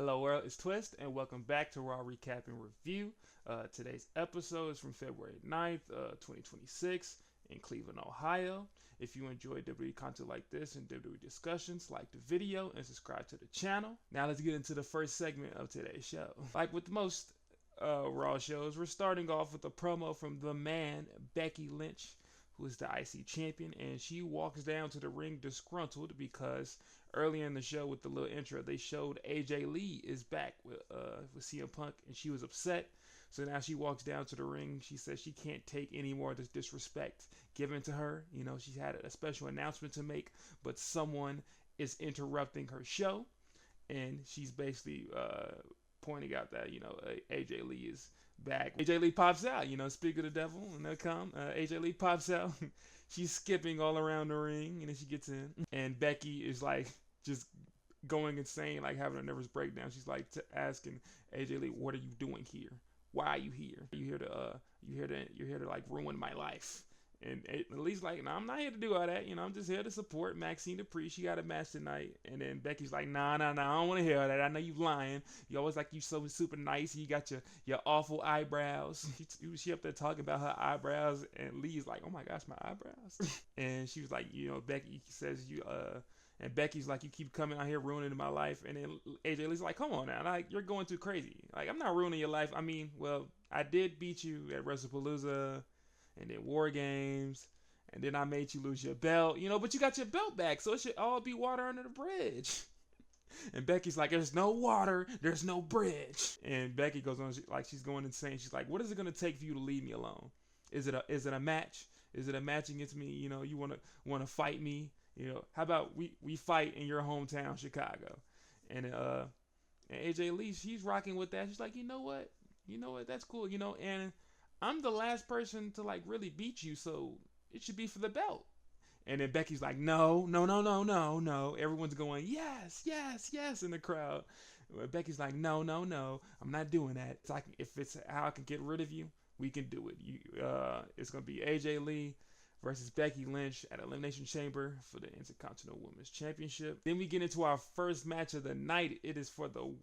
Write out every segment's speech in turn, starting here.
Hello world, it's Twist, and welcome back to Raw Recap and Review. Today's episode is from February 9th, 2026 in Cleveland, Ohio. If you enjoy WWE content like this and WWE discussions, like the video and subscribe to the channel. Now let's get into the first segment of today's show. Like with most Raw shows, we're starting off with a promo from the man, Becky Lynch, who is the IC champion, and she walks down to the ring disgruntled because earlier in the show with the little intro, they showed AJ Lee is back with CM Punk, and she was upset. So now she walks down to the ring. She says she can't take any more of this disrespect given to her. You know, she's had a special announcement to make, but someone is interrupting her show, and she's basically pointing out that AJ Lee is back. AJ Lee pops out. Speak of the devil, and they'll come. AJ Lee pops out. She's skipping all around the ring, and then she gets in, and Becky is like just going insane, like having a nervous breakdown. She's like asking AJ Lee, "What are you doing here? Why are you here? You're here to like ruin my life." And at least like, no, I'm not here to do all that. I'm just here to support Maxine Dupree. She got a match tonight. And then Becky's like, nah, I don't want to hear that. I know you lying. You always like you so super nice. You got your awful eyebrows. She up there talking about her eyebrows. And Lee's like, oh my gosh, my eyebrows. And she was like, Becky says and Becky's like, you keep coming out here ruining my life. And then AJ Lee's like, come on now, like you're going too crazy. Like I'm not ruining your life. I mean, well, I did beat you at WrestlePalooza, and then War Games, and then I made you lose your belt, but you got your belt back, so it should all be water under the bridge. And Becky's like, there's no water, there's no bridge. And Becky goes on, like she's going insane. She's like, what is it going to take for you to leave me alone? Is it a match? Is it a match against me? You want to fight me? How about we fight in your hometown, Chicago? And AJ Lee, she's rocking with that. She's like, you know what, that's cool, and I'm the last person to like really beat you, so it should be for the belt. And then Becky's like, no. Everyone's going, yes in the crowd. Becky's like, no. I'm not doing that. It's like, if it's how I can get rid of you, we can do it. It's gonna be AJ Lee versus Becky Lynch at Elimination Chamber for the Intercontinental Women's Championship. Then we get into our first match of the night. It is for the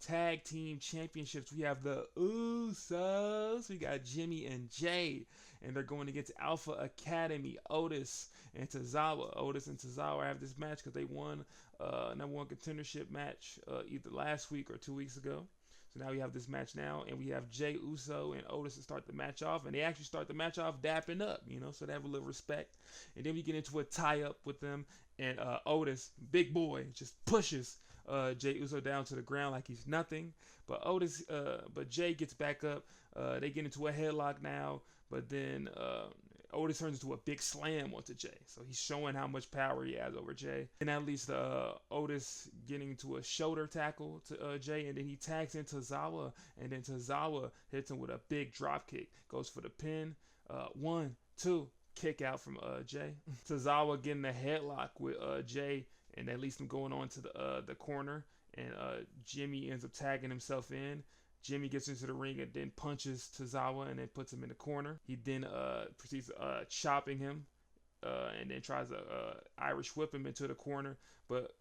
Tag Team Championships. We have the Usos. We got Jimmy and Jay, and they're going against Alpha Academy, Otis and Tozawa. Otis and Tozawa have this match because they won number one contendership match either last week or 2 weeks ago. So now we have this match now, and we have Jay Uso and Otis to start the match off, and they actually start the match off dapping up, so they have a little respect. And then we get into a tie-up with them, and Otis, big boy, just pushes Jay Uso down to the ground like he's nothing. But Jay gets back up. They get into a headlock now, but then Otis turns into a big slam onto Jay. So he's showing how much power he has over Jay. And that leads to Otis getting into a shoulder tackle to Jay, and then he tags into Tozawa, and then Tozawa hits him with a big drop kick. Goes for the pin. 1, 2, kick out from Jay. Tozawa getting a headlock with Jay, and that leads him going on to the corner, and Jimmy ends up tagging himself in. Jimmy gets into the ring and then punches Tozawa and then puts him in the corner. He then proceeds chopping him and then tries to Irish whip him into the corner, but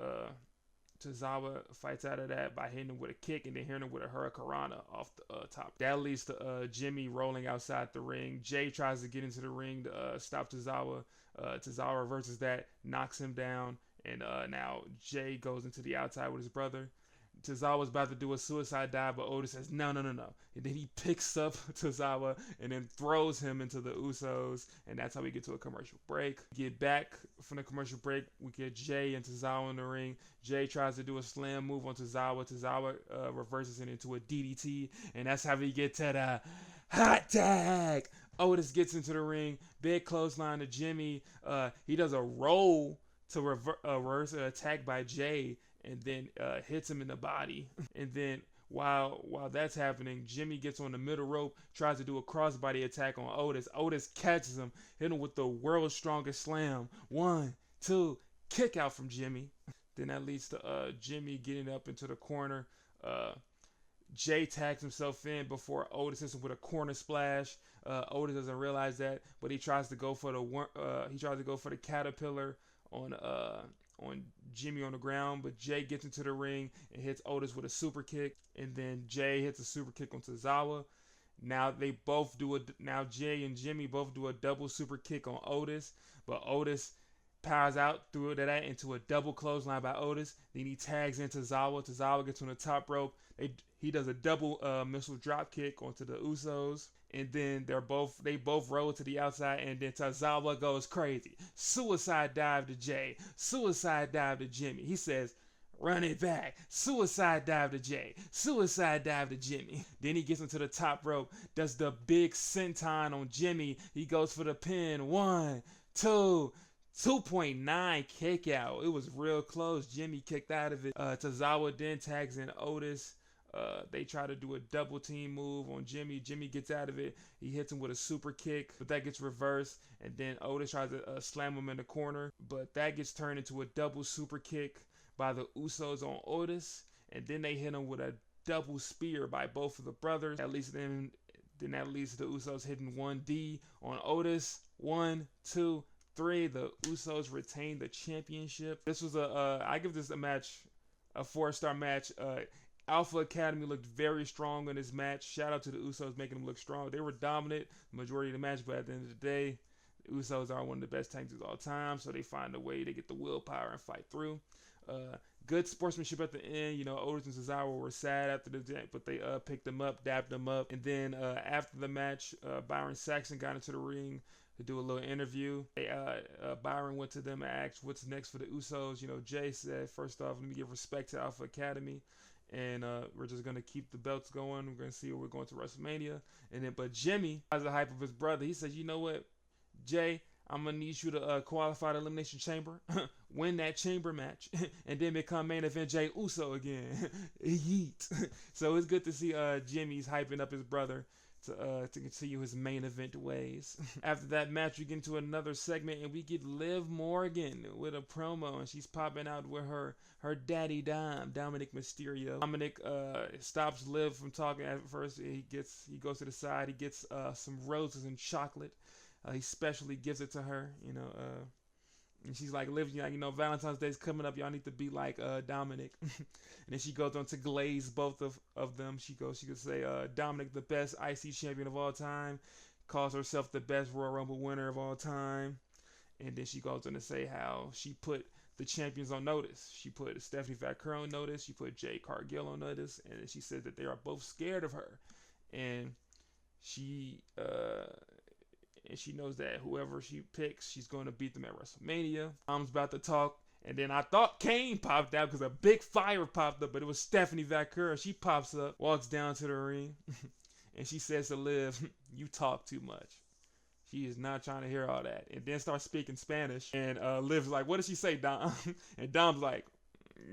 Tozawa fights out of that by hitting him with a kick and then hitting him with a hurricanrana off the top. That leads to Jimmy rolling outside the ring. Jay tries to get into the ring to stop Tozawa. Tozawa reverses that, knocks him down, and now Jay goes into the outside with his brother. Tozawa's about to do a suicide dive, but Otis says, no. And then he picks up Tozawa and then throws him into the Usos, and that's how we get to a commercial break. Get back from the commercial break, we get Jay and Tozawa in the ring. Jay tries to do a slam move on Tozawa. Tozawa reverses it into a DDT, and that's how we get to the hot tag. Otis gets into the ring, big clothesline to Jimmy. He does a roll to reverse an attack by Jay, and then hits him in the body. And then while that's happening, Jimmy gets on the middle rope, tries to do a crossbody attack on Otis. Otis catches him, hit him with the world's strongest slam. 1, 2, kick out from Jimmy. Then that leads to Jimmy getting up into the corner. Jay tags himself in before Otis hits him with a corner splash. Otis doesn't realize that, but he tries to go for the caterpillar on Jimmy on the ground, but Jay gets into the ring and hits Otis with a super kick, and then Jay hits a super kick on Tozawa. Now they both do a now Jay and Jimmy both do a double super kick on Otis, but Otis powers out through that into a double clothesline by Otis. Then he tags into Tozawa. Tozawa gets on the top rope. He does a double missile drop kick onto the Usos, and then they both roll to the outside, and then Tozawa goes crazy. Suicide dive to Jay. Suicide dive to Jimmy. He says, "Run it back." Suicide dive to Jay. Suicide dive to Jimmy. Then he gets into the top rope, does the big senton on Jimmy. He goes for the pin. 1, 2, 2.9 kick out. It was real close. Jimmy kicked out of it. Tozawa then tags in Otis. They try to do a double team move on Jimmy. Jimmy gets out of it. He hits him with a super kick, but that gets reversed. And then Otis tries to slam him in the corner, but that gets turned into a double super kick by the Usos on Otis. And then they hit him with a double spear by both of the brothers. At least then that leads to the Usos hitting 1D on Otis. 1, 2, 3. The Usos retain the championship. This was I give this a match, a 4-star match. Alpha Academy looked very strong in this match. Shout out to the Usos making them look strong. They were dominant the majority of the match, but at the end of the day, the Usos are one of the best tag teams of all time, so they find a way to get the willpower and fight through. Good sportsmanship at the end. You know, Otis and Tozawa were sad after the day, but they picked them up, dapped them up. And then after the match, Byron Saxton got into the ring to do a little interview. Byron went to them and asked what's next for the Usos. You know, Jay said, first off, let me give respect to Alpha Academy. And we're just gonna keep the belts going. We're gonna see where we're going to WrestleMania. And then, but Jimmy has the hype of his brother. He says, "You know what, Jay? I'm gonna need you to qualify the Elimination Chamber, win that chamber match, and then become main event Jay Uso again." Yeet. So it's good to see Jimmy's hyping up his brother to continue his main event ways. After that match, we get into another segment, and we get Liv Morgan with a promo, and she's popping out with her daddy Dominic Mysterio. Dominic stops Liv from talking at first. He goes to the side. He gets some roses and chocolate. He specially gives it to her, and she's like, "Liv, Valentine's Day's coming up. Y'all need to be like Dominic." And then she goes on to glaze both of them. She could say Dominic, the best IC champion of all time, calls herself the best Royal Rumble winner of all time. And then she goes on to say how she put the champions on notice. She put Stephanie Vaquer on notice. She put Jade Cargill on notice. And she said that they are both scared of her. And she knows that whoever she picks, she's going to beat them at WrestleMania. Mom's about to talk. And then I thought Kane popped out because a big fire popped up. But it was Stephanie Vaquer. She pops up, walks down to the ring. And she says to Liv, "You talk too much." She is not trying to hear all that. And then starts speaking Spanish. And Liv's like, "What did she say, Dom?" And Dom's like,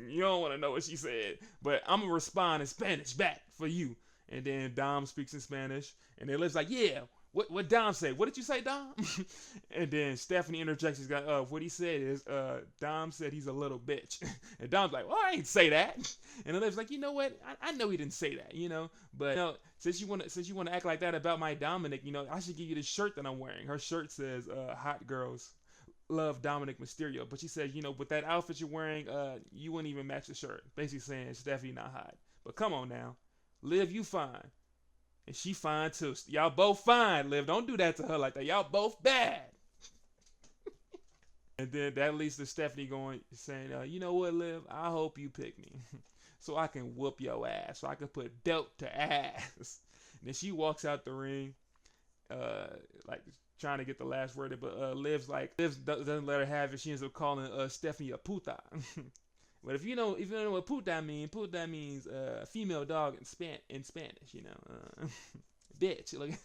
"You don't want to know what she said, but I'm going to respond in Spanish back for you." And then Dom speaks in Spanish. And then Liv's like, "Yeah, what Dom say? What did you say, Dom?" And then Stephanie interjects. She's got, what he said is, Dom said he's a little bitch. And Dom's like, "Well, I ain't say that." And Liv's like, "You know what? I know he didn't say that, but since you want to act like that about my Dominic, I should give you the shirt that I'm wearing." Her shirt says, "Hot girls love Dominic Mysterio." But she says, with that outfit you're wearing, you wouldn't even match the shirt. Basically saying Stephanie not hot. But come on now, Liv, you fine. And she fine too. Y'all both fine, Liv. Don't do that to her like that. Y'all both bad. And then that leads to Stephanie saying, "You know what, Liv? I hope you pick me so I can whoop your ass. So I can put belt to ass." And then she walks out the ring, like trying to get the last word. But Liv doesn't let her have it. She ends up calling Stephanie a puta. But if you know what puta means female dog in Spanish, bitch.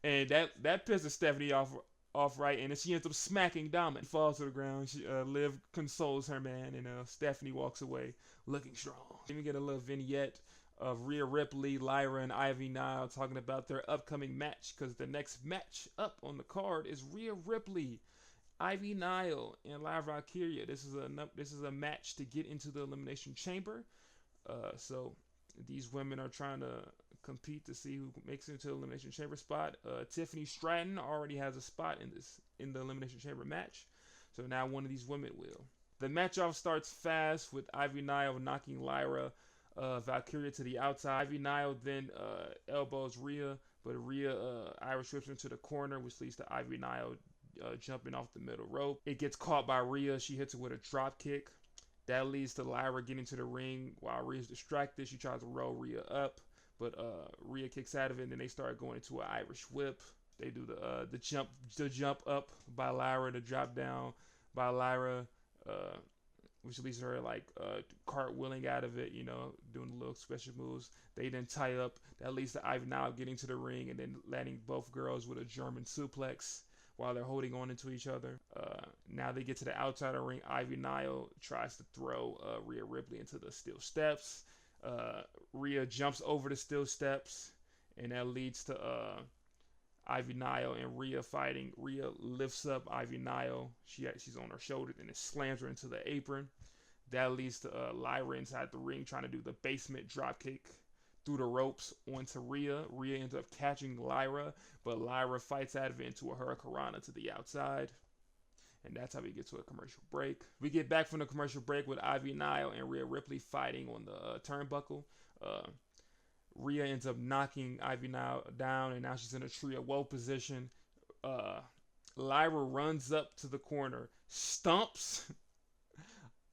And that pisses Stephanie off right, and then she ends up smacking Dominic. Falls to the ground. Liv consoles her man, and Stephanie walks away looking strong. Then we get a little vignette of Rhea Ripley, Lyra, and Ivy Nile talking about their upcoming match, because the next match up on the card is Rhea Ripley, Ivy Nile, and Lyra Valkyria. This is a match to get into the Elimination Chamber. So these women are trying to compete to see who makes it into the Elimination Chamber spot. Tiffany Stratton already has a spot in the Elimination Chamber match. So now one of these women will. The match off starts fast with Ivy Nile knocking Lyra Valkyria to the outside. Ivy Nile then elbows Rhea, but Rhea Irish whips into the corner, which leads to Ivy Nile jumping off the middle rope. It gets caught by Rhea. She hits her with a drop kick. That leads to Lyra getting to the ring while Rhea's distracted. She tries to roll Rhea up, but Rhea kicks out of it, and then they start going into an Irish whip. They do the jump up by Lyra, the drop down by Lyra, which leads to her like cartwheeling out of it, doing little special moves. They then tie up. That leads to Ivy Nile getting to the ring and then landing both girls with a German suplex while they're holding on into each other. Now they get to the outside of the ring. Ivy Nile tries to throw Rhea Ripley into the steel steps. Rhea jumps over the steel steps, and that leads to Ivy Nile and Rhea fighting. Rhea lifts up Ivy Nile. She's on her shoulder, and it slams her into the apron. That leads to Lyra inside the ring trying to do the basement dropkick through the ropes onto Rhea. Rhea ends up catching Lyra, but Lyra fights out of it into a Hurricanrana to the outside. And that's how we get to a commercial break. We get back from the commercial break with Ivy Nile and Rhea Ripley fighting on the turnbuckle. Rhea ends up knocking Ivy Nile down, and now she's in a tree of woe position. Lyra runs up to the corner, stumps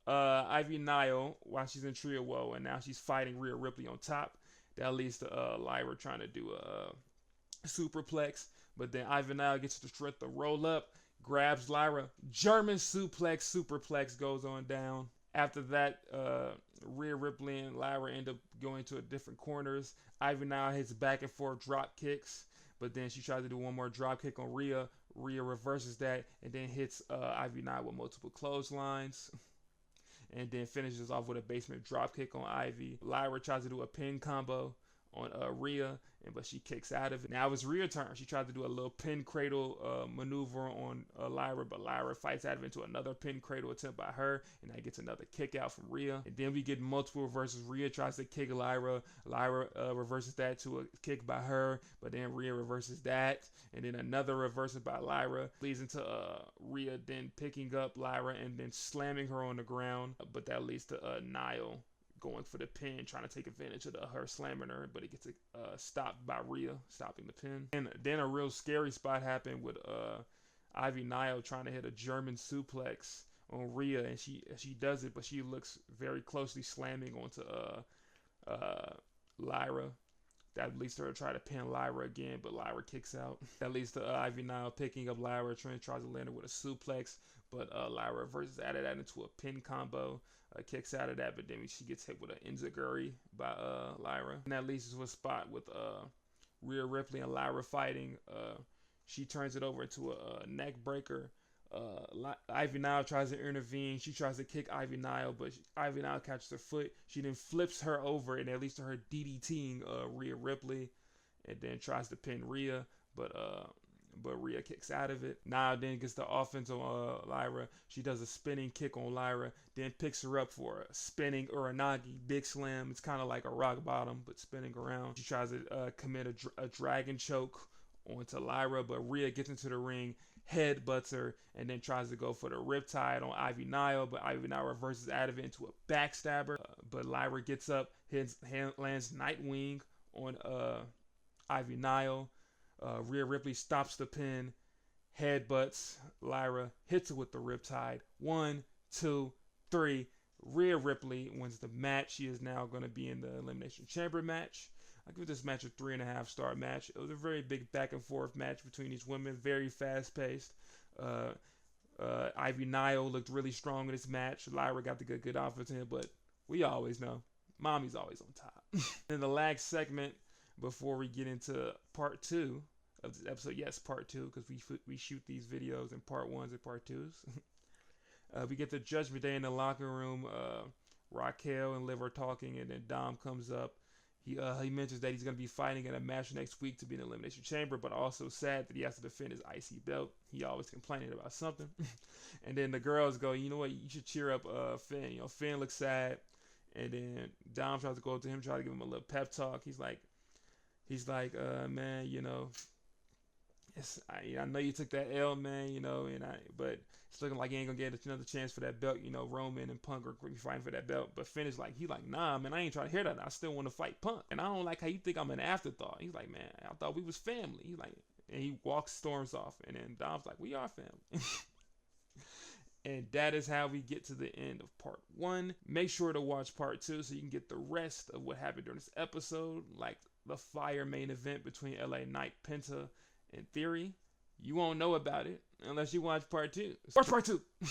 Ivy Nile while she's in tree of woe, and now she's fighting Rhea Ripley on top. That leads to Lyra trying to do a superplex, but then Ivy Nile gets the strength to roll up, grabs Lyra, German suplex, superplex goes on down. After that, Rhea Ripley and Lyra end up going to different corners. Ivy Nile hits back and forth drop kicks, but then she tries to do one more drop kick on Rhea. Rhea reverses that and then hits Ivy Nile with multiple clotheslines. And then finishes off with a basement drop kick on Ivy. Lyra tries to do a pin combo on Rhea, but she kicks out of it. Now it's Rhea's turn. She tried to do a little pin cradle maneuver on Lyra, but Lyra fights out of it into another pin cradle attempt by her, and that gets another kick out from Rhea. And then we get multiple reverses. Rhea tries to kick Lyra. Lyra reverses that to a kick by her, but then Rhea reverses that, and then another reversal by Lyra leads into Rhea then picking up Lyra and then slamming her on the ground, but that leads to Nile going for the pin, trying to take advantage of her slamming her, but it gets stopped by Rhea, stopping the pin. And then a real scary spot happened with Ivy Nile trying to hit a German suplex on Rhea, and she does it, but she looks very closely slamming onto Lyra. That leads to her to try to pin Lyra again, but Lyra kicks out. That leads to Ivy Nile picking up Lyra. Trent tries to land her with a suplex, but Lyra reverses out of that into a pin combo. Kicks out of that, but then she gets hit with an enziguri by Lyra. And that leads to a spot with Rhea Ripley and Lyra fighting. She turns it over into a neck breaker. Ivy Nile tries to intervene. She tries to kick Ivy Nile, but Ivy Nile catches her foot. She then flips her over, and that leads to her DDTing Rhea Ripley, and then tries to pin Rhea, but Rhea kicks out of it. Nile then gets the offense on Lyra. She does a spinning kick on Lyra, then picks her up for a spinning Uranagi big slam. It's kind of like a rock bottom, but spinning around. She tries to commit a dragon choke onto Lyra, but Rhea gets into the ring, headbutts her, and then tries to go for the riptide on Ivy Nile, but Ivy Nile reverses out of it into a backstabber. But Lyra gets up, lands Nightwing on Ivy Nile. Rhea Ripley stops the pin, headbutts Lyra, hits her with the riptide. 1, 2, 3. Rhea Ripley wins the match. She is now going to be in the Elimination Chamber match. I give this match a 3.5 star match. It was a very big back and forth match between these women, very fast paced. Ivy Nile looked really strong in this match. Lyra got the good offense in, but we always know mommy's always on top. In the last segment, before we get into part 2 of this episode, yes, part 2, because we shoot these videos in part 1s and part 2s. We get the Judgment Day in the locker room. Raquel and Liv are talking, and then Dom comes up. He mentions that he's going to be fighting in a match next week to be in the Elimination Chamber, but also sad that he has to defend his IC belt. He always complaining about something. And then the girls go, you know what, you should cheer up Finn. Finn looks sad. And then Dom tries to go up to him, try to give him a little pep talk. He's like, man, I know you took that L, man. But it's looking like you ain't gonna get another chance for that belt. Roman and Punk are gonna be fighting for that belt. But Finn's like, he like, nah, man, I ain't trying to hear that. I still want to fight Punk, and I don't like how you think I'm an afterthought. He's like, man, I thought we was family. He's like, and he storms off, and then Dom's like, we are family. And that is how we get to the end of part one. Make sure to watch part two so you can get the rest of what happened during this episode, like the fire main event between LA Knight, Penta, and Theory. You won't know about it unless you watch part two. Watch part two!